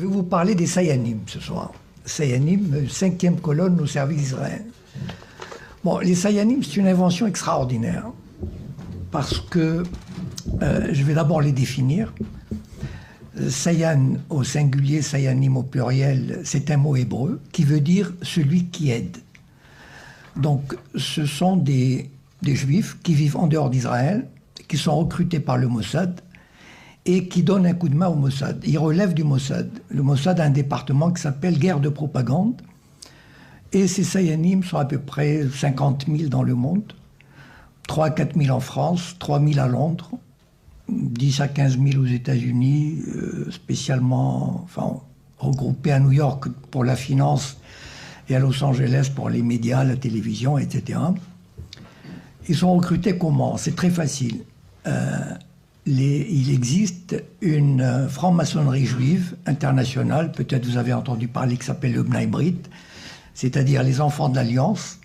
Je vais vous parler des Sayanim ce soir. Sayanim, 5e colonne au service d'Israël. Bon, les Sayanim, c'est une invention extraordinaire parce que je vais d'abord les définir. Sayan au singulier, Sayanim au pluriel, c'est un mot hébreu qui veut dire celui qui aide. Donc, ce sont des Juifs qui vivent en dehors d'Israël, qui sont recrutés par le Mossad et qui donnent un coup de main au Mossad. Ils relèvent du Mossad. Le Mossad a un département qui s'appelle guerre de propagande. Et ces Sayanim sont à peu près 50 000 dans le monde, 3 à 4 000 en France, 3 000 à Londres, 10 à 15 000 aux États-Unis, spécialement regroupés à New York pour la finance et à Los Angeles pour les médias, la télévision, etc. Ils sont recrutés comment? C'est très facile. Il existe une franc-maçonnerie juive internationale, peut-être vous avez entendu parler, qui s'appelle le Bnei Brit, c'est-à-dire les enfants de l'Alliance,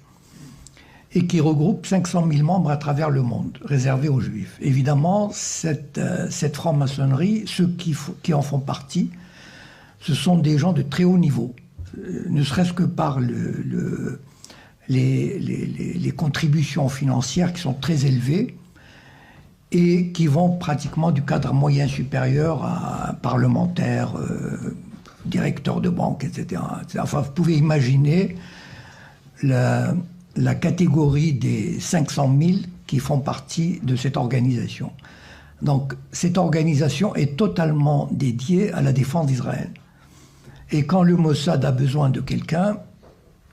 et qui regroupe 500 000 membres à travers le monde, réservés aux Juifs. Évidemment, cette franc-maçonnerie, ceux qui en font partie, ce sont des gens de très haut niveau, ne serait-ce que par les contributions financières qui sont très élevées et qui vont pratiquement du cadre moyen supérieur à parlementaire, directeur de banque, etc. Enfin, vous pouvez imaginer la catégorie des 500 000 qui font partie de cette organisation. Donc, cette organisation est totalement dédiée à la défense d'Israël. Et quand le Mossad a besoin de quelqu'un,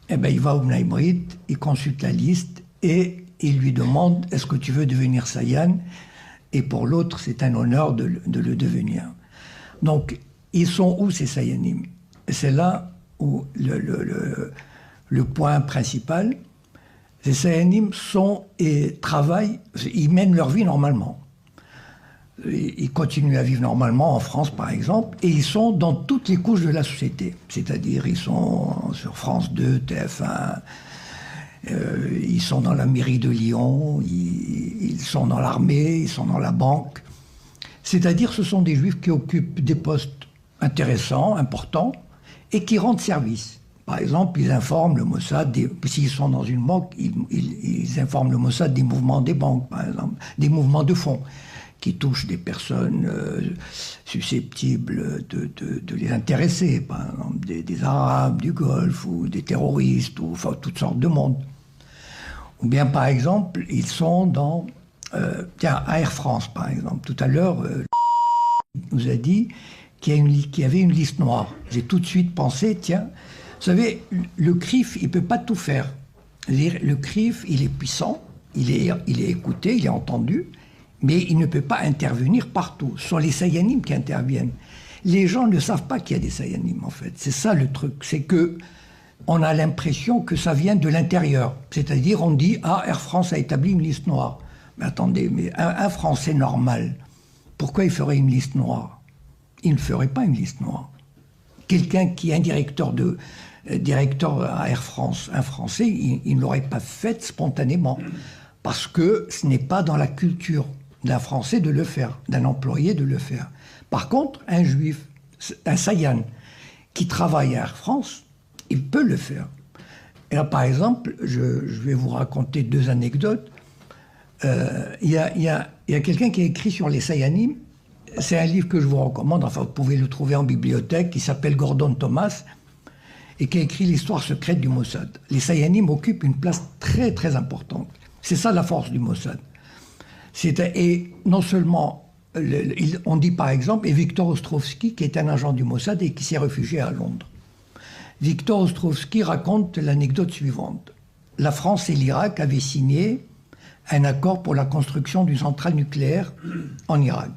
eh ben, il va au Bnei Brit, il consulte la liste et il lui demande « Est-ce que tu veux devenir Sayan ?» Et pour l'autre, c'est un honneur de le devenir. Donc, ils sont où ces Sayanim? C'est là où le point principal. Ces Sayanim sont et travaillent, ils mènent leur vie normalement. Ils continuent à vivre normalement en France, par exemple, et ils sont dans toutes les couches de la société. C'est-à-dire, ils sont sur France 2, TF1, ils sont dans la mairie de Lyon, ils sont dans l'armée, ils sont dans la banque. C'est-à-dire, ce sont des Juifs qui occupent des postes intéressants, importants, et qui rendent service. Par exemple, ils informent le Mossad, s'ils sont dans une banque, ils informent le Mossad des mouvements des banques, par exemple, des mouvements de fonds qui touchent des personnes susceptibles de les intéresser, par exemple des Arabes, du Golfe, ou des terroristes, ou enfin, toutes sortes de monde. Ou bien, par exemple, ils sont dans... à Air France, par exemple. Tout à l'heure, nous a dit qu'il y avait une liste noire. J'ai tout de suite pensé, tiens, vous savez, le CRIF, il ne peut pas tout faire. Le CRIF, il est puissant, il est écouté, il est entendu, mais il ne peut pas intervenir partout. Ce sont les Sayanim qui interviennent. Les gens ne savent pas qu'il y a des Sayanim, en fait. C'est ça le truc, c'est que on a l'impression que ça vient de l'intérieur. C'est-à-dire, on dit, ah, Air France a établi une liste noire. Mais attendez, mais un Français normal, pourquoi il ferait une liste noire? Il ne ferait pas une liste noire. Quelqu'un qui est un directeur à Air France, un Français, il ne l'aurait pas fait spontanément. Parce que ce n'est pas dans la culture d'un Français de le faire, d'un employé de le faire. Par contre, un Juif, un Sayan, qui travaille à Air France, il peut le faire. Et là, par exemple, je vais vous raconter 2 anecdotes. Il y a quelqu'un qui a écrit sur les Sayanim. C'est un livre que je vous recommande, enfin vous pouvez le trouver en bibliothèque, qui s'appelle Gordon Thomas, et qui a écrit l'histoire secrète du Mossad. Les Sayanim occupent une place très très importante. C'est ça la force du Mossad. Et non seulement, on dit par exemple, et Victor Ostrovsky, qui est un agent du Mossad et qui s'est réfugié à Londres. Victor Ostrovsky raconte l'anecdote suivante. La France et l'Irak avaient signé un accord pour la construction d'une centrale nucléaire en Irak.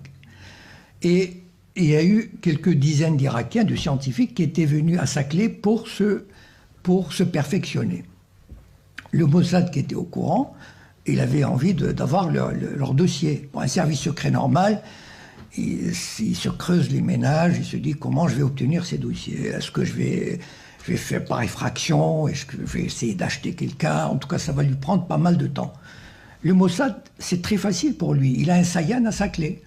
Et il y a eu quelques dizaines d'Irakiens, de scientifiques, qui étaient venus à Saclay pour se perfectionner. Le Mossad, qui était au courant, il avait envie d'avoir leur dossier. Pour un service secret normal, il se creuse les ménages, il se dit comment je vais obtenir ces dossiers. Est-ce que je vais faire par effraction? Est-ce que je vais essayer d'acheter quelqu'un? En tout cas, ça va lui prendre pas mal de temps. Le Mossad, c'est très facile pour lui. Il a un Sayan à Saclay.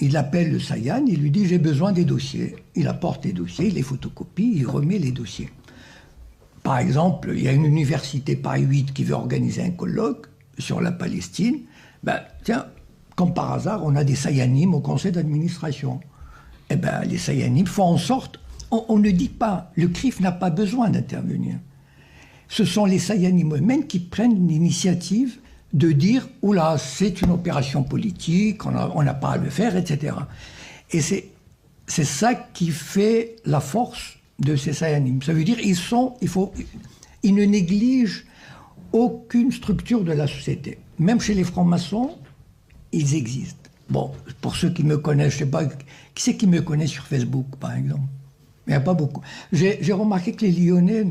il appelle le Sayan, il lui dit j'ai besoin des dossiers. Il apporte les dossiers, il les photocopie, il remet les dossiers. Par exemple, il y a une université Paris 8 qui veut organiser un colloque sur la Palestine. Ben, tiens, comme par hasard, on a des Sayanim au conseil d'administration. Eh ben, les Sayanim font en sorte, on ne dit pas, le CRIF n'a pas besoin d'intervenir. Ce sont les Sayanim eux-mêmes qui prennent l'initiative de dire « Oula, c'est une opération politique, on n'a pas à le faire, etc. » Et c'est ça qui fait la force de ces Sayanim. Ça veut dire qu'ils ne négligent aucune structure de la société. Même chez les francs-maçons, ils existent. Bon, pour ceux qui me connaissent, je ne sais pas, qui c'est qui me connaît sur Facebook, par exemple? Il n'y a pas beaucoup. J'ai remarqué que les Lyonnais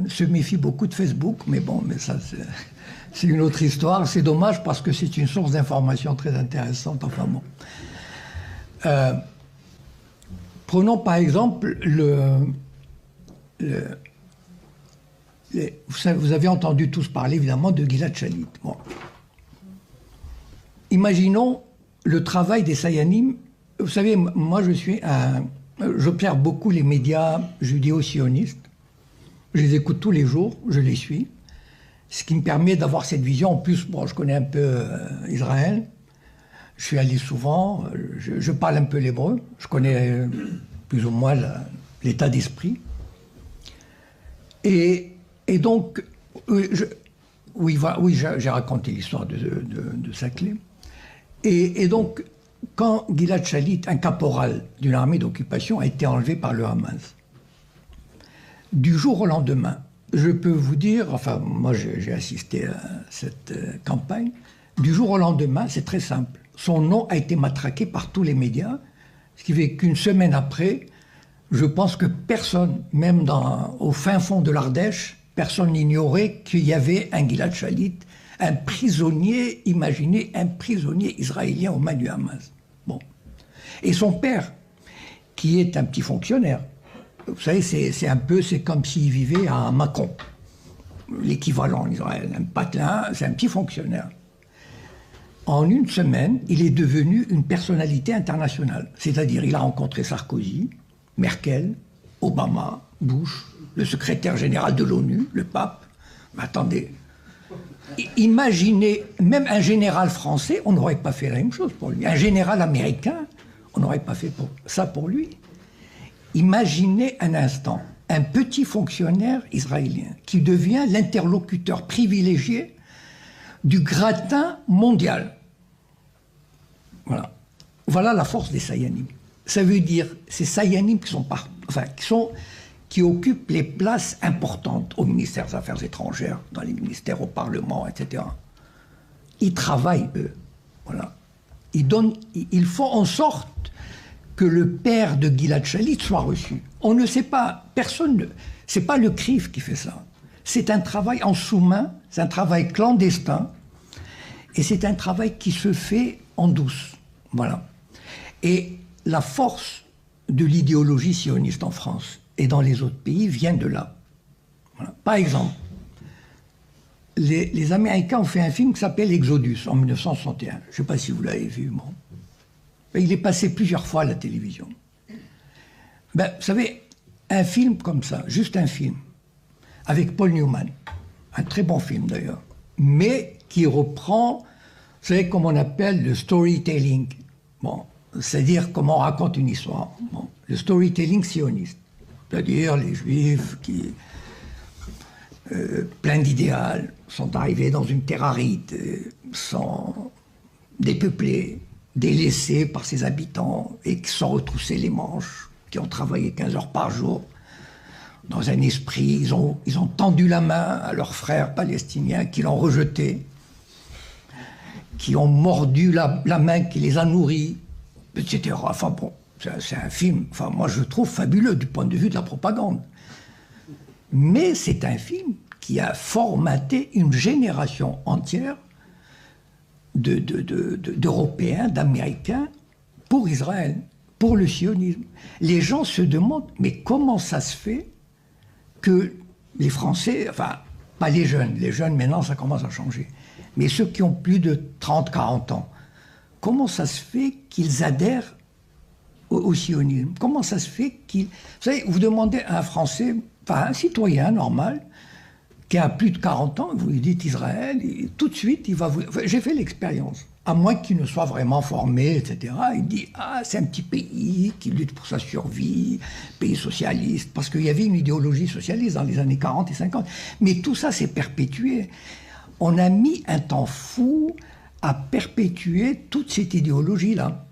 se méfient beaucoup de Facebook, mais bon, mais ça, c'est une autre histoire. C'est dommage parce que c'est une source d'information très intéressante. Enfin bon. Prenons par exemple vous avez entendu tous parler évidemment de Gilad Shalit. Bon. Imaginons le travail des Sayanim. Vous savez, moi j'observe beaucoup les médias judéo-sionistes. Je les écoute tous les jours, je les suis. Ce qui me permet d'avoir cette vision. En plus, bon, je connais un peu Israël. Je suis allé souvent. Je parle un peu l'hébreu. Je connais plus ou moins l'état d'esprit. Et donc, j'ai raconté l'histoire de Saclay. Et donc, quand Gilad Shalit, un caporal d'une armée d'occupation, a été enlevé par le Hamas, du jour au lendemain, je peux vous dire, enfin, moi j'ai assisté à cette campagne, du jour au lendemain, c'est très simple. Son nom a été matraqué par tous les médias, ce qui fait qu'une semaine après, je pense que personne, même au fin fond de l'Ardèche, personne n'ignorait qu'il y avait un Gilad Shalit, un prisonnier, imaginez, un prisonnier israélien aux mains du Hamas. Bon. Et son père, qui est un petit fonctionnaire, vous savez, c'est comme s'il vivait à Mâcon, l'équivalent en Israël. Un patelin, c'est un petit fonctionnaire. En une semaine, il est devenu une personnalité internationale. C'est-à-dire, il a rencontré Sarkozy, Merkel, Obama, Bush, le secrétaire général de l'ONU, le pape. Mais attendez, imaginez, même un général français, on n'aurait pas fait la même chose pour lui. Un général américain, on n'aurait pas fait ça pour lui. Imaginez un instant un petit fonctionnaire israélien qui devient l'interlocuteur privilégié du gratin mondial. Voilà. Voilà la force des Sayanim. Ça veut dire ces Sayanim qui occupent les places importantes au ministère des Affaires étrangères, dans les ministères, au Parlement, etc. Ils travaillent, eux. Voilà. Ils font en sorte que le père de Gilad Shalit soit reçu. On ne sait pas, c'est pas le CRIF qui fait ça. C'est un travail en sous-main, c'est un travail clandestin, et c'est un travail qui se fait en douce. Voilà. Et la force de l'idéologie sioniste en France et dans les autres pays vient de là. Voilà. Par exemple, les Américains ont fait un film qui s'appelle Exodus en 1961. Je ne sais pas si vous l'avez vu, bon. Il est passé plusieurs fois à la télévision. Ben, vous savez, un film comme ça, juste un film, avec Paul Newman, un très bon film d'ailleurs, mais qui reprend, vous savez, comme on appelle le storytelling. Bon, c'est-à-dire comment on raconte une histoire. Bon, le storytelling sioniste, c'est-à-dire les Juifs qui, pleins d'idéal, sont arrivés dans une terre aride, sont dépeuplés, délaissés par ses habitants et qui sont retroussés les manches, qui ont travaillé 15 heures par jour, dans un esprit, ils ont tendu la main à leurs frères palestiniens qui l'ont rejeté, qui ont mordu la main qui les a nourris, etc. Enfin bon, c'est un film, enfin moi je trouve fabuleux du point de vue de la propagande. Mais c'est un film qui a formaté une génération entière d'Européens, d'Américains pour Israël, pour le sionisme. Les gens se demandent, mais comment ça se fait que les Français, enfin, pas les jeunes maintenant ça commence à changer, mais ceux qui ont plus de 30, 40 ans, comment ça se fait qu'ils adhèrent au sionisme? Comment ça se fait qu'ils... Vous savez, vous demandez à un Français, enfin un citoyen normal, qui a plus de 40 ans, vous lui dites Israël, et tout de suite, il va vous... Enfin, j'ai fait l'expérience. À moins qu'il ne soit vraiment formé, etc. Il dit, ah, c'est un petit pays qui lutte pour sa survie, pays socialiste, parce qu'il y avait une idéologie socialiste dans les années 40 et 50. Mais tout ça s'est perpétué. On a mis un temps fou à perpétuer toute cette idéologie-là.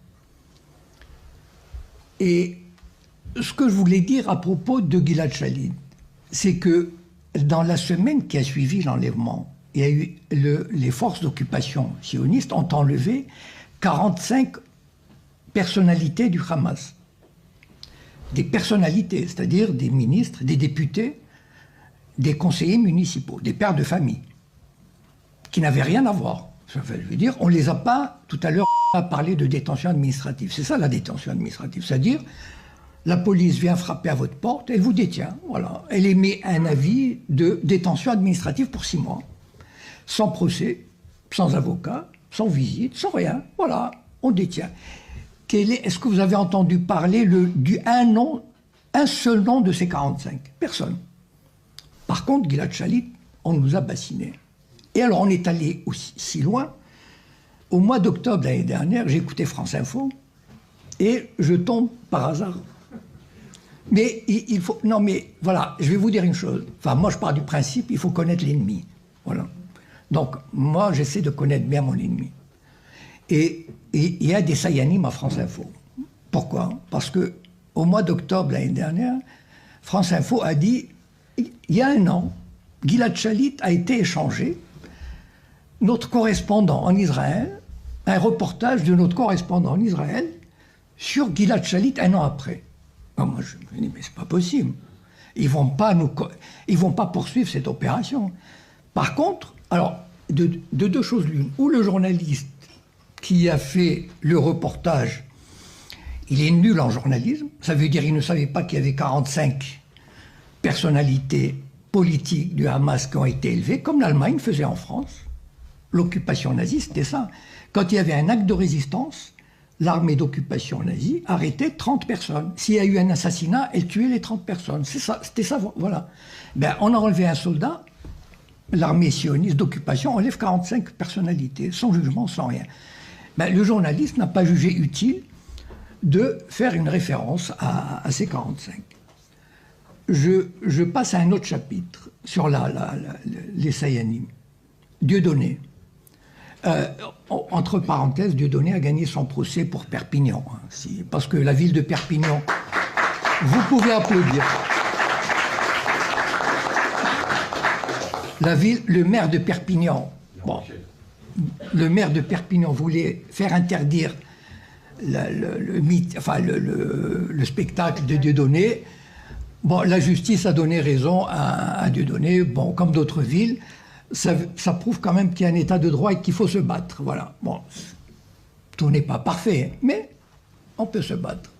Et ce que je voulais dire à propos de Gilad Shalit, c'est que dans la semaine qui a suivi l'enlèvement, il y a eu les forces d'occupation sionistes ont enlevé 45 personnalités du Hamas. Des personnalités, c'est-à-dire des ministres, des députés, des conseillers municipaux, des pères de famille, qui n'avaient rien à voir. Je veux dire, on ne les a pas, tout à l'heure, on a parlé de détention administrative. C'est ça la détention administrative, c'est-à-dire la police vient frapper à votre porte, elle vous détient, voilà. Elle émet un avis de détention administrative pour 6 mois. Sans procès, sans avocat, sans visite, sans rien. Voilà, on détient. Est-ce que vous avez entendu parler un seul nom de ces 45? Personne. Par contre, Gilad Shalit, on nous a bassinés. Et alors, on est allé aussi si loin. Au mois d'octobre l'année dernière, j'ai écouté France Info et je tombe par hasard. Mais il faut... Non, mais voilà, je vais vous dire une chose. Enfin, moi, je pars du principe, il faut connaître l'ennemi. Voilà. Donc, moi, j'essaie de connaître bien mon ennemi. Et il y a des Sayanim à France Info. Pourquoi? Parce que au mois d'octobre l'année dernière, France Info a dit, il y a un an, Gilad Shalit a été échangé. Notre correspondant en Israël, un reportage de notre correspondant en Israël sur Gilad Shalit un an après. Alors moi, je me dis, mais c'est pas possible. Ils vont pas poursuivre cette opération. Par contre, alors, de deux choses l'une, ou le journaliste qui a fait le reportage, il est nul en journalisme, ça veut dire qu'il ne savait pas qu'il y avait 45 personnalités politiques du Hamas qui ont été élevées, comme l'Allemagne faisait en France. L'occupation nazie, c'était ça. Quand il y avait un acte de résistance, l'armée d'occupation nazie arrêtait 30 personnes. S'il y a eu un assassinat, elle tuait les 30 personnes. C'est ça, c'était ça, voilà. Ben, on a enlevé un soldat, l'armée sioniste d'occupation enlève 45 personnalités, sans jugement, sans rien. Ben, le journaliste n'a pas jugé utile de faire une référence à ces 45. Je passe à un autre chapitre sur les Sayanim. Dieudonné. Entre parenthèses, Dieudonné a gagné son procès pour Perpignan. Parce que la ville de Perpignan, vous pouvez applaudir. Le maire de Perpignan, le maire de Perpignan voulait faire interdire le spectacle de Dieudonné. Bon, la justice a donné raison à Dieudonné, bon, comme d'autres villes. Ça prouve quand même qu'il y a un état de droit et qu'il faut se battre. Voilà. Bon, tout n'est pas parfait, mais on peut se battre.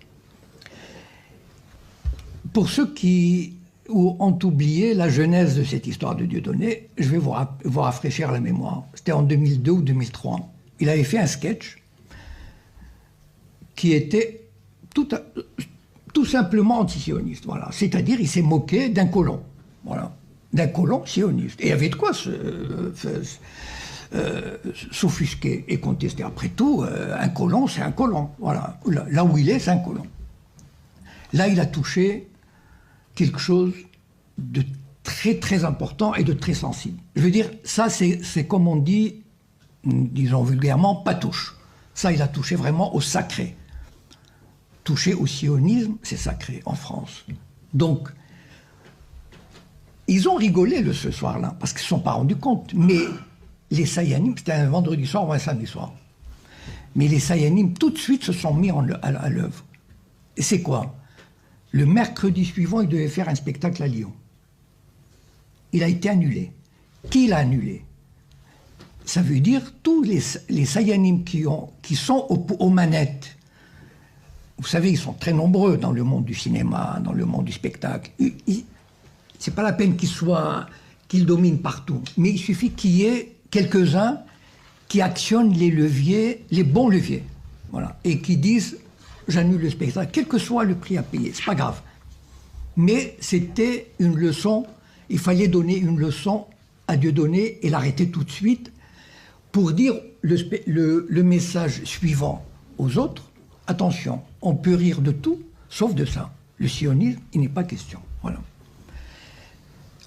Pour ceux qui ont oublié la genèse de cette histoire de Dieudonné, je vais vous rafraîchir la mémoire. C'était en 2002 ou 2003. Il avait fait un sketch qui était tout simplement antisioniste. Voilà. C'est-à-dire, il s'est moqué d'un colon. Voilà. D'un colon sioniste. Et il y avait de quoi s'offusquer et contester. Après tout, un colon, c'est un colon. Voilà. Là où il est, c'est un colon. Là, il a touché quelque chose de très, très important et de très sensible. Je veux dire, ça, c'est comme on dit, disons vulgairement, patouche. Ça, il a touché vraiment au sacré. Toucher au sionisme, c'est sacré en France. Donc, ils ont rigolé ce soir-là, parce qu'ils ne se sont pas rendus compte. Mais les Sayanim, c'était un vendredi soir ou un samedi soir. Mais les Sayanim, tout de suite, se sont mis à l'œuvre. Et c'est quoi? Le mercredi suivant, il devait faire un spectacle à Lyon. Il a été annulé. Qui l'a annulé? Ça veut dire tous les Sayanim qui sont aux manettes. Vous savez, ils sont très nombreux dans le monde du cinéma, dans le monde du spectacle. C'est pas la peine qu'ils dominent partout. Mais il suffit qu'il y ait quelques-uns qui actionnent les leviers, les bons leviers, voilà, et qui disent j'annule le spectacle, quel que soit le prix à payer, c'est pas grave. Mais c'était une leçon, il fallait donner une leçon à Dieudonné et l'arrêter tout de suite pour dire le message suivant aux autres, attention, on peut rire de tout, sauf de ça. Le sionisme, il n'est pas question. Voilà.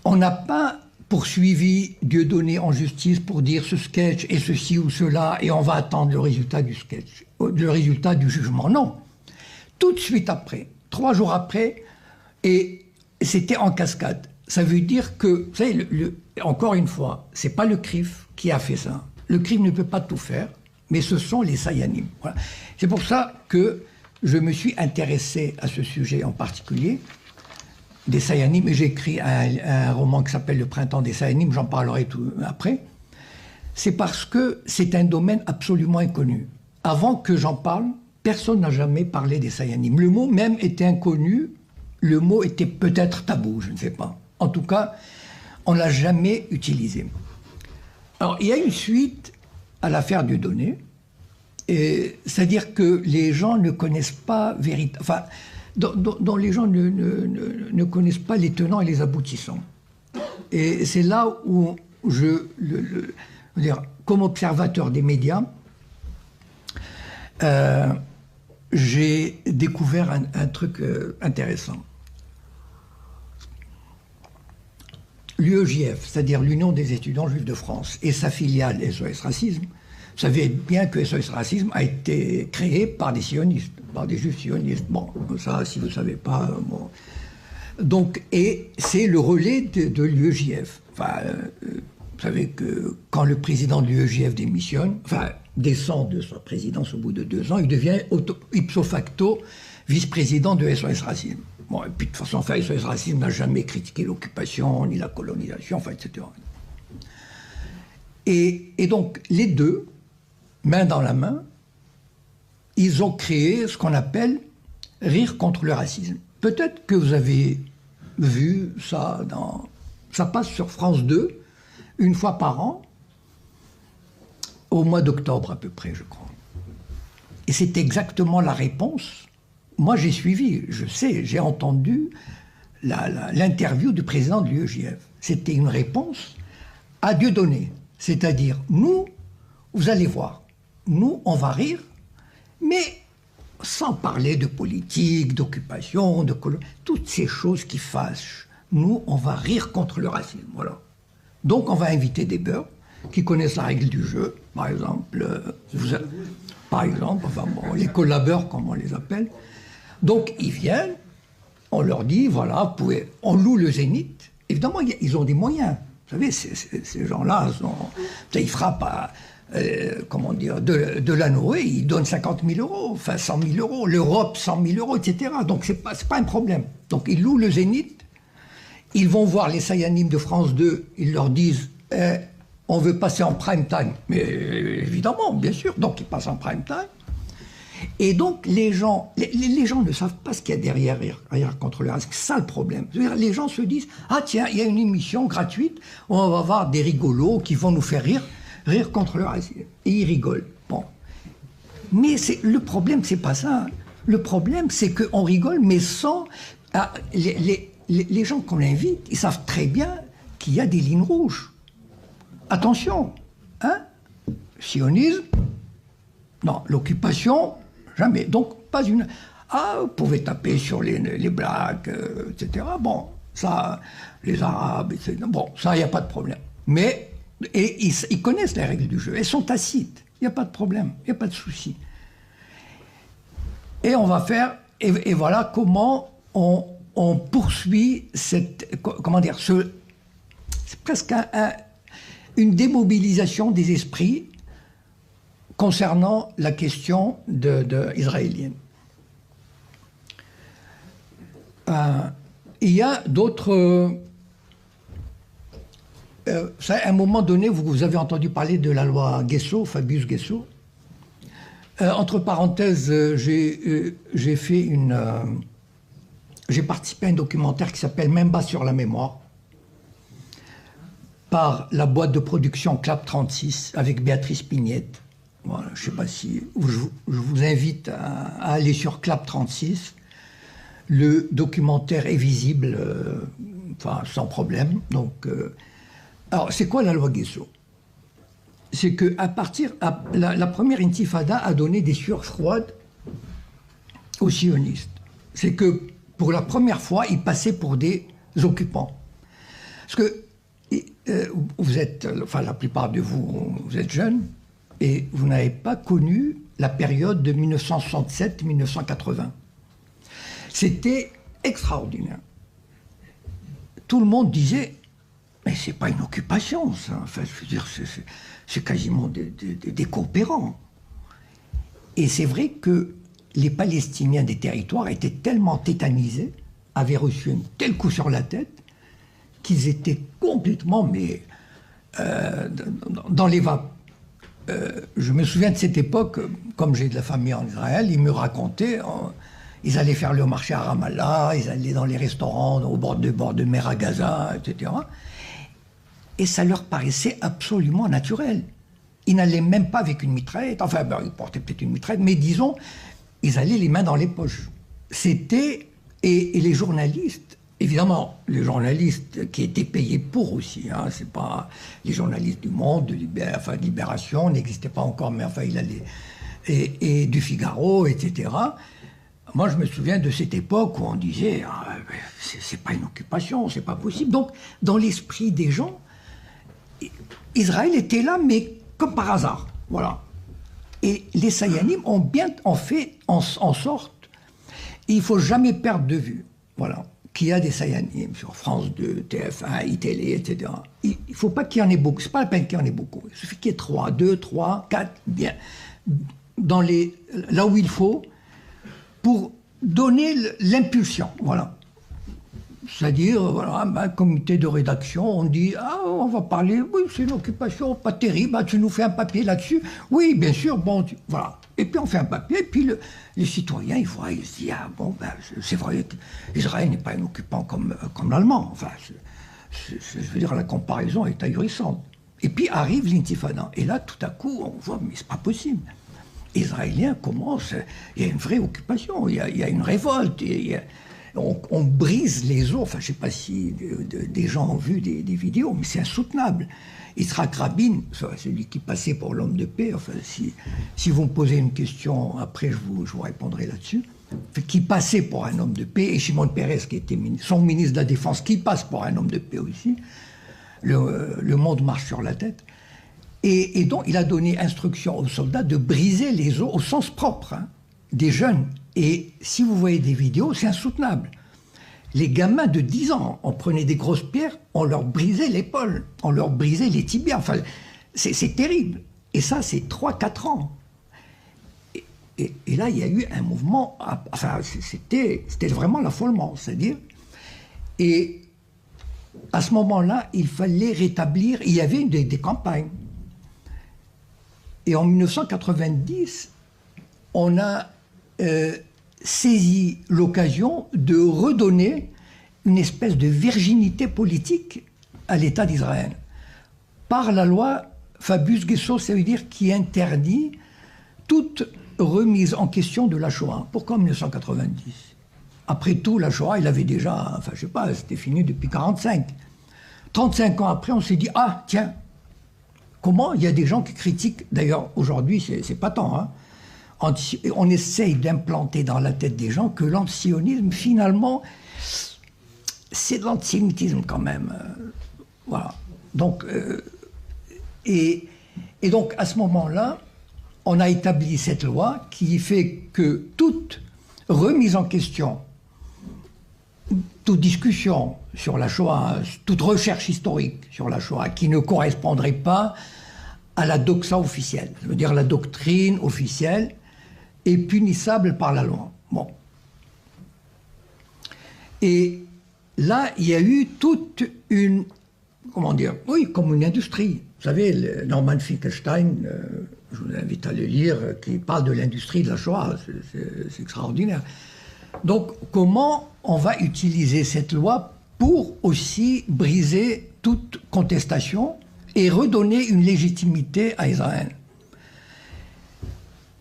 On n'a pas poursuivi Dieudonné en justice pour dire ce sketch et ceci ou cela, et on va attendre le résultat du sketch, le résultat du jugement. Non. Tout de suite après, 3 jours après, et c'était en cascade. Ça veut dire que, vous savez, encore une fois, c'est pas le CRIF qui a fait ça. Le CRIF ne peut pas tout faire, mais ce sont les Sayanim. Voilà. C'est pour ça que je me suis intéressé à ce sujet en particulier, des Sayanim, et j'ai écrit un roman qui s'appelle Le Printemps des Sayanim, j'en parlerai tout après. C'est parce que c'est un domaine absolument inconnu. Avant que j'en parle, personne n'a jamais parlé des Sayanim. Le mot même était inconnu, le mot était peut-être tabou, je ne sais pas. En tout cas, on ne l'a jamais utilisé. Alors, il y a une suite à l'affaire Dieudonné, c'est-à-dire que les gens ne connaissent pas véritablement... Enfin, dont les gens ne connaissent pas les tenants et les aboutissants. Et c'est là où je veux dire, comme observateur des médias, j'ai découvert un truc intéressant. L'UEJF, c'est-à-dire l'Union des étudiants juifs de France, et sa filiale SOS Racisme, vous savez bien que SOS Racisme a été créé par des sionistes, par des juifs sionistes. Bon, ça, si vous ne savez pas... Bon. Donc, et c'est le relais de l'UEJF. Enfin, vous savez que quand le président de l'UEJF démissionne, enfin, descend de sa présidence au bout de 2 ans, il devient ipso facto vice-président de SOS Racisme. Bon, et puis de toute façon, enfin, SOS Racisme n'a jamais critiqué l'occupation, ni la colonisation, enfin, etc. Et donc, les deux, main dans la main, ils ont créé ce qu'on appelle Rire contre le racisme. Peut-être que vous avez vu ça ça passe sur France 2, une fois par an, au mois d'octobre à peu près, je crois. Et c'est exactement la réponse. Moi, j'ai suivi, je sais, j'ai entendu l'interview du président de l'UEJF. C'était une réponse à Dieudonné. C'est-à-dire, nous, vous allez voir, nous, on va rire, mais sans parler de politique, d'occupation, toutes ces choses qui fâchent. Nous, on va rire contre le racisme, voilà. Donc, on va inviter des beurs qui connaissent la règle du jeu, par exemple, enfin, bon, les collabeurs, comme on les appelle. Donc, ils viennent, on leur dit, voilà, on loue le Zénith. Évidemment, ils ont des moyens. Vous savez, ces gens-là, ils frappent à, comment dire, de la Noé, ils donnent 50 000 euros, enfin 100 000 euros, l'Europe 100 000 euros, etc. Donc c'est pas un problème. Donc ils louent le Zénith, ils vont voir les Sayanim de France 2, ils leur disent on veut passer en prime time. Mais évidemment, bien sûr, donc ils passent en prime time. Et donc les gens ne savent pas ce qu'il y a derrière Rire contre le racisme. C'est ça le problème. Les gens se disent ah tiens, il y a une émission gratuite où on va voir des rigolos qui vont nous faire rire contre le racisme. Et ils rigolent. Bon. Mais le problème, c'est pas ça. Le problème, c'est qu'on rigole, mais sans... les gens qu'on invite, ils savent très bien qu'il y a des lignes rouges. Attention, hein? Sionisme, non. L'occupation, jamais. Donc, pas une... Ah, vous pouvez taper sur les blacks, etc. Bon, ça, les Arabes, etc. Bon, ça, il n'y a pas de problème. Mais... Et ils connaissent les règles du jeu, elles sont tacites, il n'y a pas de problème, il n'y a pas de souci. Et on va faire, et voilà comment on poursuit cette, comment dire, c'est presque une démobilisation des esprits concernant la question israélienne. Il y a d'autres... à un moment donné, vous avez entendu parler de la loi Guesso, Fabius Guesso. Entre parenthèses, j'ai participé à un documentaire qui s'appelle Memba sur la mémoire. par la boîte de production Clap 36 avec Béatrice Pignette. Voilà, je ne sais pas si... Je vous invite à aller sur Clap 36. Le documentaire est visible, enfin, sans problème. Donc, alors, c'est quoi la loi Guesso? C'est que la première intifada a donné des sueurs froides aux sionistes. C'est que pour la première fois, ils passaient pour des occupants. Parce que vous êtes, enfin la plupart de vous, vous êtes jeunes et vous n'avez pas connu la période de 1967-1980. C'était extraordinaire. Tout le monde disait, mais c'est pas une occupation, ça. Enfin, je veux dire, c'est quasiment des coopérants. Et c'est vrai que les Palestiniens des territoires étaient tellement tétanisés, avaient reçu un tel coup sur la tête, qu'ils étaient complètement, dans les vapes. Je me souviens de cette époque, comme j'ai de la famille en Israël, ils me racontaient, ils allaient faire le marché à Ramallah, ils allaient dans les restaurants au bord de mer à Gaza, etc. Et ça leur paraissait absolument naturel. Ils n'allaient même pas avec une mitraillette, enfin, ils portaient peut-être une mitraillette, mais disons, ils allaient les mains dans les poches. C'était... Et les journalistes, évidemment, les journalistes qui étaient payés pour aussi, hein, c'est pas les journalistes du Monde, de Libération, n'existaient pas encore, mais enfin, il allait... Et du Figaro, etc. Moi, je me souviens de cette époque où on disait ah, c'est pas une occupation, c'est pas possible. Donc, dans l'esprit des gens, Israël était là, mais comme par hasard. Voilà. Et les Sayanim ont fait en sorte, il ne faut jamais perdre de vue, voilà, qu'il y a des Sayanim sur France 2, TF1, iTélé, etc. Il ne faut pas qu'il y en ait beaucoup, c'est pas la peine qu'il y en ait beaucoup. Il suffit qu'il y ait 2, 3, 4, bien, là où il faut, pour donner l'impulsion, voilà. C'est-à-dire, voilà, un comité de rédaction, on dit, ah, on va parler, oui, c'est une occupation pas terrible, tu nous fais un papier là-dessus. Oui, bien sûr, bon, voilà. Et puis on fait un papier, et puis les citoyens, ils voient, ils se disent, ah bon, ben, c'est vrai qu'Israël n'est pas un occupant comme l'Allemand. Enfin, je veux dire, la comparaison est ahurissante. Et puis arrive l'intifada. Et là, tout à coup, on voit, mais c'est pas possible. Les Israéliens commencent, il y a une vraie occupation, il y a une révolte, on brise les os. Enfin, je ne sais pas si des gens ont vu des vidéos, mais c'est insoutenable. Yitzhak Rabin, celui qui passait pour l'homme de paix, enfin, si vous me posez une question, après je vous répondrai là-dessus, qui passait pour un homme de paix, et Shimon Peres, qui était son ministre de la Défense, qui passe pour un homme de paix aussi, le monde marche sur la tête. Et donc, il a donné instruction aux soldats de briser les os au sens propre, hein, des jeunes. Et si vous voyez des vidéos, c'est insoutenable. Les gamins de 10 ans, on prenait des grosses pierres, on leur brisait l'épaule, on leur brisait les tibias. Enfin, c'est terrible. Et ça, c'est 3-4 ans. Et là, il y a eu un mouvement, enfin, c'était vraiment l'affolement, c'est-à-dire. Et à ce moment-là, il fallait rétablir, il y avait des campagnes. Et en 1990, on a saisi l'occasion de redonner une espèce de virginité politique à l'État d'Israël. Par la loi Fabius-Guesso, ça veut dire qui interdit toute remise en question de la Shoah. Pourquoi en 1990 ? Après tout, la Shoah, il avait déjà, enfin je sais pas, c'était fini depuis 1945. 35 ans après, on s'est dit, ah tiens, comment il y a des gens qui critiquent, d'ailleurs aujourd'hui c'est pas tant, hein, on essaye d'implanter dans la tête des gens que l'antisionisme, finalement, c'est de l'antisémitisme quand même. Voilà. Donc, et donc, à ce moment-là, on a établi cette loi qui fait que toute remise en question, toute discussion sur la Shoah, toute recherche historique sur la Shoah qui ne correspondrait pas à la doxa officielle, ça veut dire la doctrine officielle, est punissable par la loi. Bon. Et là, il y a eu toute une, comment dire, oui, comme une industrie. Vous savez, Norman Finkelstein, je vous invite à le lire, qui parle de l'industrie de la Shoah, c'est extraordinaire. Donc, comment on va utiliser cette loi pour aussi briser toute contestation et redonner une légitimité à Israël.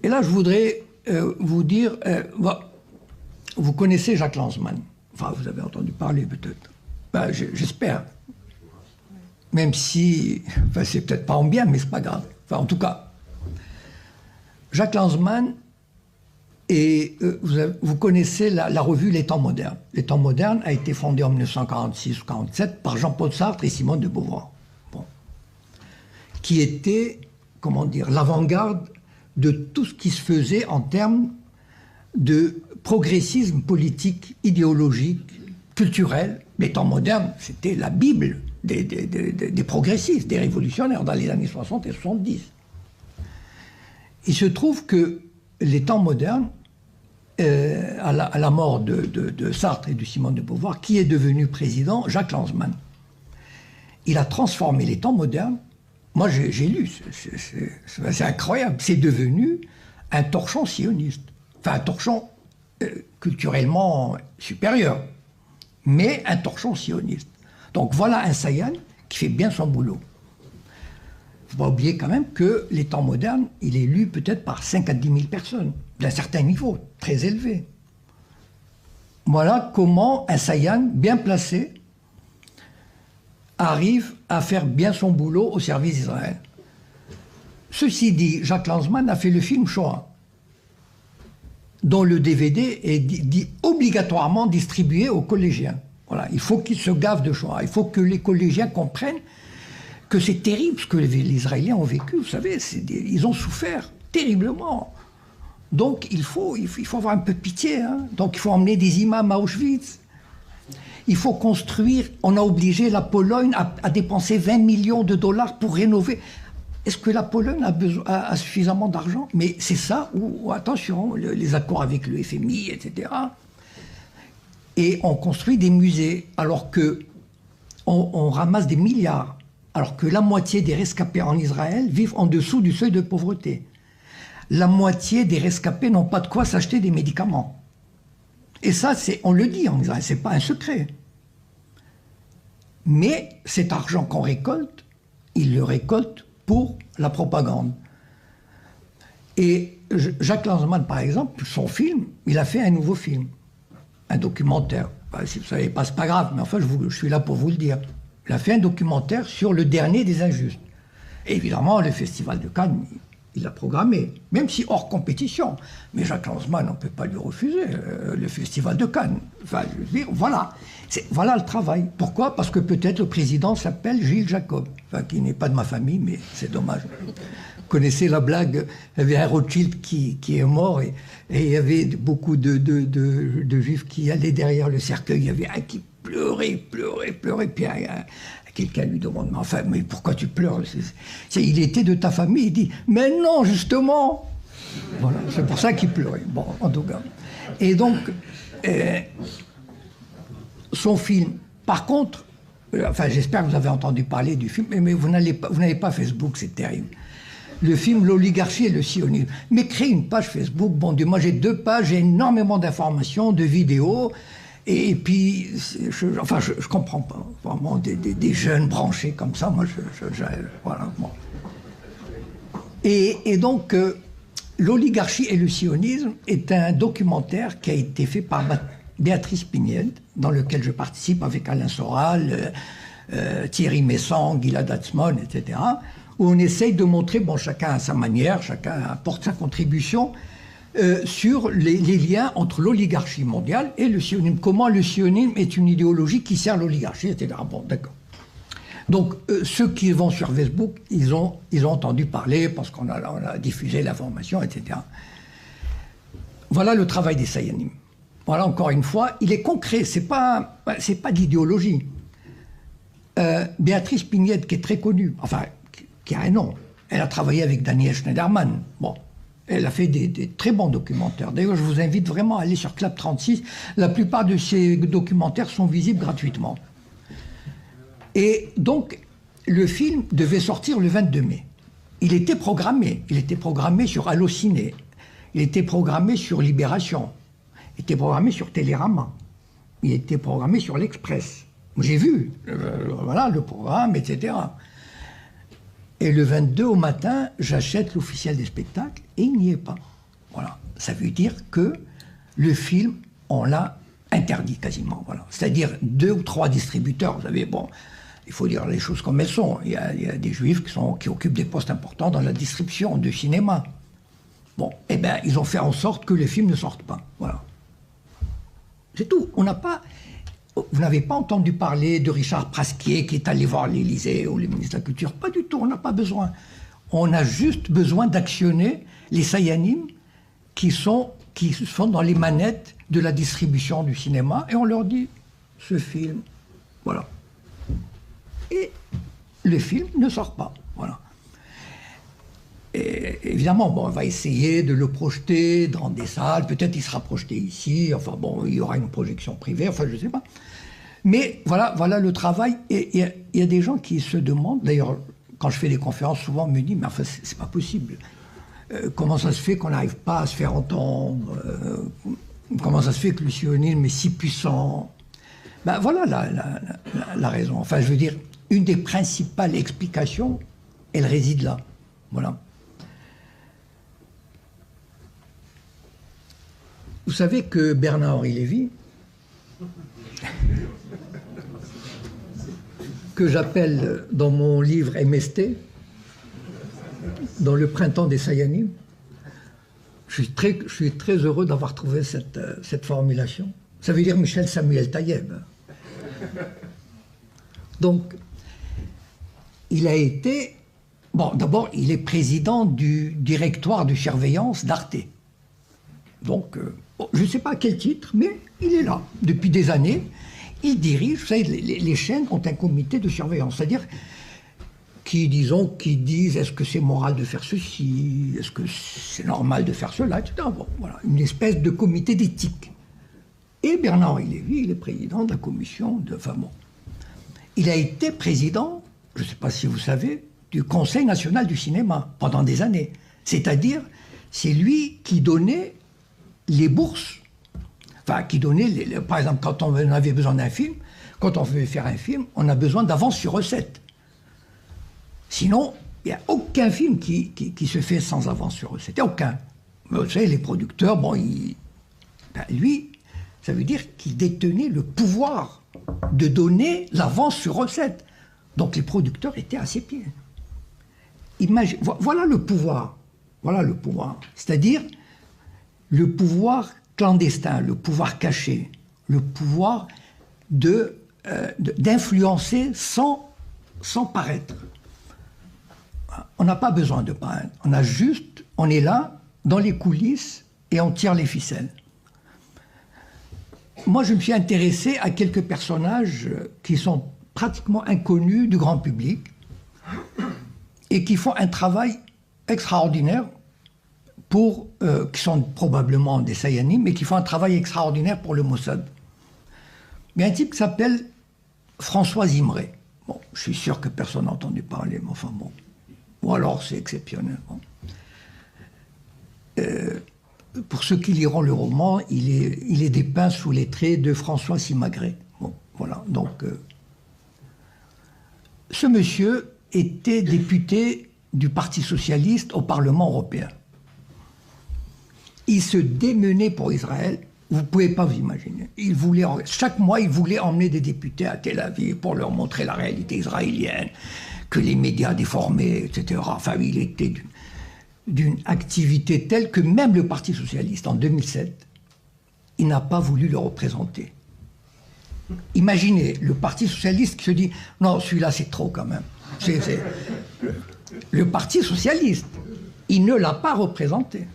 Et là, je voudrais vous dire, vous connaissez Jacques Lanzmann. Enfin, vous avez entendu parler peut-être. Ben, j'espère. Même si, enfin, c'est peut-être pas en bien, mais c'est pas grave. Enfin, en tout cas, Jacques Lanzmann, et vous connaissez la revue Les Temps modernes. Les Temps modernes a été fondée en 1946 ou 1947 par Jean-Paul Sartre et Simone de Beauvoir. Bon. Qui était, comment dire, l'avant-garde de tout ce qui se faisait en termes de progressisme politique, idéologique, culturel. Les Temps modernes, c'était la Bible des progressistes, des révolutionnaires dans les années 60 et 70. Il se trouve que les Temps modernes, à la mort de Sartre et de Simone de Beauvoir, qui est devenu président? Jacques Lanzmann. Il a transformé les Temps modernes. Moi, j'ai lu, c'est incroyable. C'est devenu un torchon sioniste. Enfin, un torchon culturellement supérieur, mais un torchon sioniste. Donc voilà un Sayan qui fait bien son boulot. Il ne faut pas oublier quand même que les Temps modernes, il est lu peut-être par 5 à 10 000 personnes, d'un certain niveau, très élevé. Voilà comment un Sayan bien placé arrive à faire bien son boulot au service d'Israël. Ceci dit, Jacques Lanzmann a fait le film Shoah, dont le DVD est obligatoirement distribué aux collégiens. Voilà, il faut qu'ils se gavent de Shoah. Il faut que les collégiens comprennent que c'est terrible ce que les Israéliens ont vécu. Vous savez, ils ont souffert terriblement. Donc il faut avoir un peu de pitié. Hein. Donc il faut emmener des imams à Auschwitz. Il faut construire. On a obligé la Pologne à dépenser 20 millions de dollars pour rénover. Est-ce que la Pologne a suffisamment d'argent? Mais c'est ça, ou attention, les accords avec le FMI, etc. Et on construit des musées, alors que on ramasse des milliards, alors que la moitié des rescapés en Israël vivent en dessous du seuil de pauvreté. La moitié des rescapés n'ont pas de quoi s'acheter des médicaments. Et ça, on le dit en Israël, c'est pas un secret. Mais cet argent qu'on récolte, ils le récoltent pour la propagande. Et Jacques Lanzmann, par exemple, son film, il a fait un nouveau film, un documentaire. Enfin, si vous ne savez pas, c'est pas grave, mais enfin, je suis là pour vous le dire. Il a fait un documentaire sur le dernier des injustes. Et évidemment, le Festival de Cannes, il l'a programmé, même si hors compétition. Mais Jacques Lanzmann, on ne peut pas lui refuser le Festival de Cannes. Enfin, je veux dire, voilà. Voilà le travail. Pourquoi? Parce que peut-être le président s'appelle Gilles Jacob. Enfin, qui n'est pas de ma famille, mais c'est dommage. Vous connaissez la blague, il y avait un Rothschild qui est mort et il y avait beaucoup de juifs qui allaient derrière le cercueil. Il y avait un qui pleurait, puis quelqu'un lui demande, mais enfin, mais pourquoi tu pleures? Il était de ta famille. Il dit, mais non, justement. Voilà, c'est pour ça qu'il pleurait. Bon, en tout cas. Et donc, son film, par contre, enfin, j'espère que vous avez entendu parler du film, mais vous n'avez pas Facebook, c'est terrible. Le film L'oligarchie et le sionisme. Mais créez une page Facebook, bon Dieu, moi j'ai 2 pages, j'ai énormément d'informations, de vidéos. Et puis, je comprends pas, vraiment, des jeunes branchés comme ça, moi, voilà, bon. Et donc, L'oligarchie et le sionisme est un documentaire qui a été fait par Béatrice Pignède, dans lequel je participe avec Alain Soral, Thierry Messang, Gilad Atzmon, etc., où on essaye de montrer, bon, chacun à sa manière, chacun apporte sa contribution, sur les liens entre l'oligarchie mondiale et le sionisme. Comment le sionisme est une idéologie qui sert l'oligarchie, etc. Bon, d'accord. Donc, ceux qui vont sur Facebook, ils ont entendu parler parce qu'on a diffusé l'information, etc. Voilà le travail des Sayanim. Voilà, encore une fois, il est concret, c'est pas d'idéologie. Béatrice Pignède, qui est très connue, enfin, qui a un nom, elle a travaillé avec Daniel Schneiderman. Bon. Elle a fait des très bons documentaires. D'ailleurs, je vous invite vraiment à aller sur Clap 36. La plupart de ces documentaires sont visibles gratuitement. Et donc, le film devait sortir le 22 mai. Il était programmé. Il était programmé sur Allociné. Il était programmé sur Libération. Il était programmé sur Télérama. Il était programmé sur l'Express. J'ai vu, voilà, le programme, etc. Et le 22 au matin, j'achète l'officiel des spectacles et il n'y est pas. Voilà. Ça veut dire que le film, on l'a interdit quasiment. Voilà. C'est-à-dire 2 ou 3 distributeurs. Vous savez, bon, il faut dire les choses comme elles sont. Il y a des juifs qui occupent des postes importants dans la distribution de cinéma. Bon, eh bien, ils ont fait en sorte que les films ne sortent pas. Voilà. C'est tout. On n'a pas... Vous n'avez pas entendu parler de Richard Prasquier qui est allé voir l'Élysée ou le ministre de la Culture. Pas du tout, on n'a pas besoin. On a juste besoin d'actionner les Sayanim qui sont dans les manettes de la distribution du cinéma et on leur dit, ce film, voilà. Et le film ne sort pas, voilà. Et évidemment, bon, on va essayer de le projeter dans des salles, peut-être il sera projeté ici, enfin bon, il y aura une projection privée, enfin je ne sais pas. Mais voilà le travail, et il y a des gens qui se demandent, d'ailleurs, quand je fais des conférences, souvent on me dit, mais enfin, c'est pas possible. Comment ça se fait qu'on n'arrive pas à se faire entendre comment ça se fait que le sionisme est si puissant? Ben voilà la raison. Enfin, je veux dire, une des principales explications, elle réside là. Voilà. Vous savez que Bernard-Henri Lévy, que j'appelle dans mon livre MST, dans le printemps des Sayanim, je suis très heureux d'avoir trouvé cette formulation. Ça veut dire Michel Samuel Taïeb. Donc, il a été... Bon, d'abord, il est président du directoire de surveillance d'Arte. Donc, je ne sais pas à quel titre, mais il est là. Depuis des années, il dirige, vous savez, les chaînes ont un comité de surveillance. C'est-à-dire qui disent est-ce que c'est moral de faire ceci, est-ce que c'est normal de faire cela, etc. Bon, voilà, une espèce de comité d'éthique. Et Bernard-Henri Lévy, il est président de la commission de... Enfin bon. Il a été président, je ne sais pas si vous savez, du Conseil national du cinéma pendant des années. C'est-à-dire, c'est lui qui donnait les bourses. Enfin, qui donnait, par exemple, quand on avait besoin d'un film, quand on veut faire un film, on a besoin d'avance sur recette. Sinon, il n'y a aucun film qui se fait sans avance sur recette. Aucun. Mais vous savez, les producteurs, bon, lui, ça veut dire qu'il détenait le pouvoir de donner l'avance sur recette. Donc les producteurs étaient à ses pieds. Voilà le pouvoir. Voilà le pouvoir. C'est-à-dire le pouvoir clandestin, le pouvoir caché, le pouvoir d'influencer sans paraître. On n'a pas besoin de paraître. On est là, dans les coulisses, et on tire les ficelles. Moi, je me suis intéressé à quelques personnages qui sont pratiquement inconnus du grand public et qui font un travail extraordinaire qui sont probablement des Sayanim, mais qui font un travail extraordinaire pour le Mossad. Il y a un type qui s'appelle François Zimré. Bon, je suis sûr que personne n'a entendu parler, mais enfin bon. Ou alors c'est exceptionnel. Bon. Pour ceux qui liront le roman, il est dépeint sous les traits de François Simagré. Bon, voilà. Donc, ce monsieur était député du Parti socialiste au Parlement européen. Il se démenait pour Israël. Vous ne pouvez pas vous imaginer. Chaque mois, il voulait emmener des députés à Tel Aviv pour leur montrer la réalité israélienne, que les médias déformaient, etc. Enfin, il était d'une activité telle que même le Parti socialiste, en 2007, il n'a pas voulu le représenter. Imaginez le Parti socialiste qui se dit « Non, celui-là, c'est trop quand même. » Le Parti socialiste, il ne l'a pas représenté.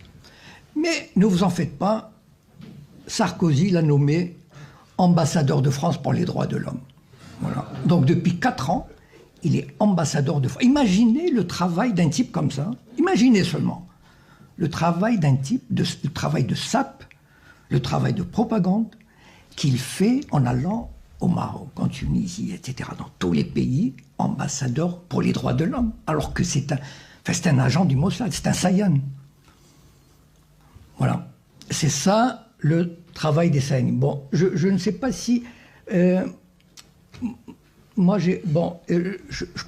Mais ne vous en faites pas, Sarkozy l'a nommé ambassadeur de France pour les droits de l'homme. Voilà. Donc depuis 4 ans, il est ambassadeur de France. Imaginez le travail d'un type comme ça. Imaginez seulement le travail d'un type, le travail de sape, le travail de propagande qu'il fait en allant au Maroc, en Tunisie, etc., dans tous les pays, ambassadeur pour les droits de l'homme, alors que c'est un agent du Mossad, c'est un Sayan. Voilà. C'est ça le travail des Sayanim. Bon, je ne sais pas si... moi, je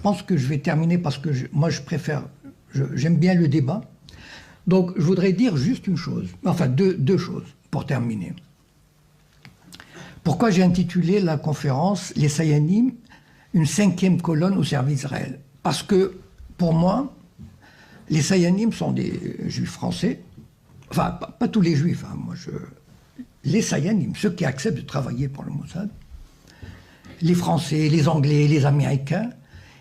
pense que je vais terminer parce que moi, je préfère, j'aime bien le débat. Donc, je voudrais dire juste une chose, enfin deux choses pour terminer. Pourquoi j'ai intitulé la conférence « Les Sayanim, une 5e colonne au service d'Israël » Parce que, pour moi, les Sayanim sont des juifs français, enfin, pas tous les juifs, hein, les Sayanim, ceux qui acceptent de travailler pour le Mossad, les Français, les Anglais, les Américains,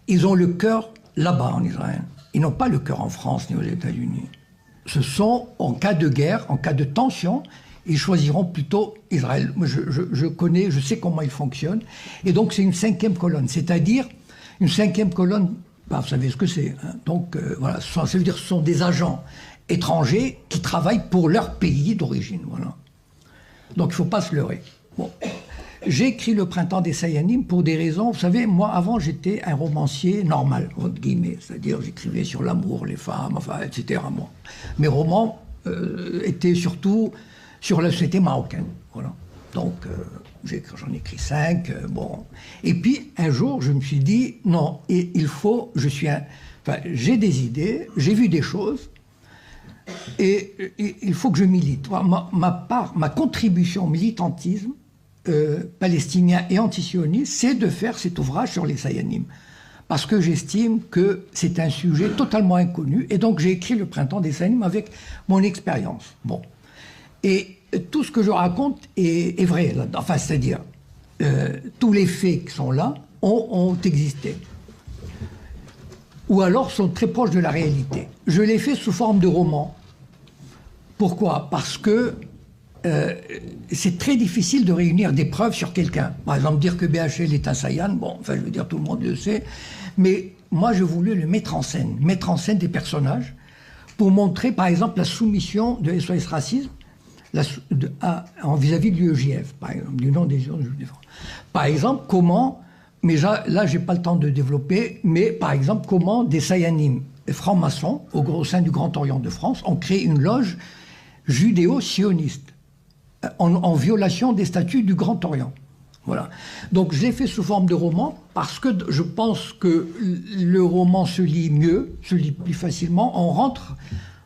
ils ont le cœur là-bas en Israël. Ils n'ont pas le cœur en France ni aux États-Unis. Ce sont, en cas de guerre, en cas de tension, ils choisiront plutôt Israël. Je sais comment ils fonctionnent. Et donc, c'est une 5e colonne. C'est-à-dire, une 5e colonne, vous savez ce que c'est. Hein. Donc, voilà, ça veut dire que ce sont des agents étrangers qui travaillent pour leur pays d'origine. Voilà. Donc, il ne faut pas se leurrer. Bon. J'ai écrit Le Printemps des Sayanim pour des raisons... Vous savez, moi, avant, j'étais un romancier normal, entre guillemets. C'est-à-dire, j'écrivais sur l'amour, les femmes, enfin, etc. Bon. Mes romans étaient surtout sur la société marocaine. Voilà. Donc, j'en ai écrit 5. Bon. Et puis, un jour, je me suis dit, non, il faut... j'ai des idées, j'ai vu des choses, et il faut que je milite. Ma contribution au militantisme, palestinien et antisioniste, c'est de faire cet ouvrage sur les Sayanim. Parce que j'estime que c'est un sujet totalement inconnu. Et donc j'ai écrit Le Printemps des Sayanim avec mon expérience. Bon. Et tout ce que je raconte est vrai. Enfin, c'est-à-dire, tous les faits qui sont là ont existé. Ou alors sont très proches de la réalité. Je l'ai fait sous forme de roman. Pourquoi? Parce que c'est très difficile de réunir des preuves sur quelqu'un. Par exemple, dire que BHL est un Sayan, bon, enfin, je veux dire, tout le monde le sait. Mais moi, je voulais le mettre en scène des personnages, pour montrer, par exemple, la soumission de SOS Racisme vis-à-vis de l'UEJF, par exemple, du nom des Juifs de France. Par exemple, comment, mais là, j'ai pas le temps de développer, mais par exemple, comment des Sayanim francs-maçons, au sein du Grand Orient de France, ont créé une loge judéo-sioniste, en violation des statuts du Grand Orient. Voilà. Donc je l'ai fait sous forme de roman parce que je pense que le roman se lit mieux, se lit plus facilement. On rentre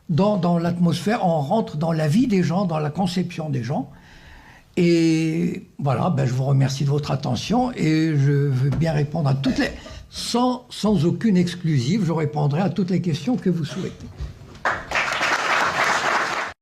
dans l'atmosphère, on rentre dans la vie des gens, dans la conception des gens. Et voilà, je vous remercie de votre attention et je veux bien répondre à toutes les... Sans aucune exclusive, je répondrai à toutes les questions que vous souhaitez.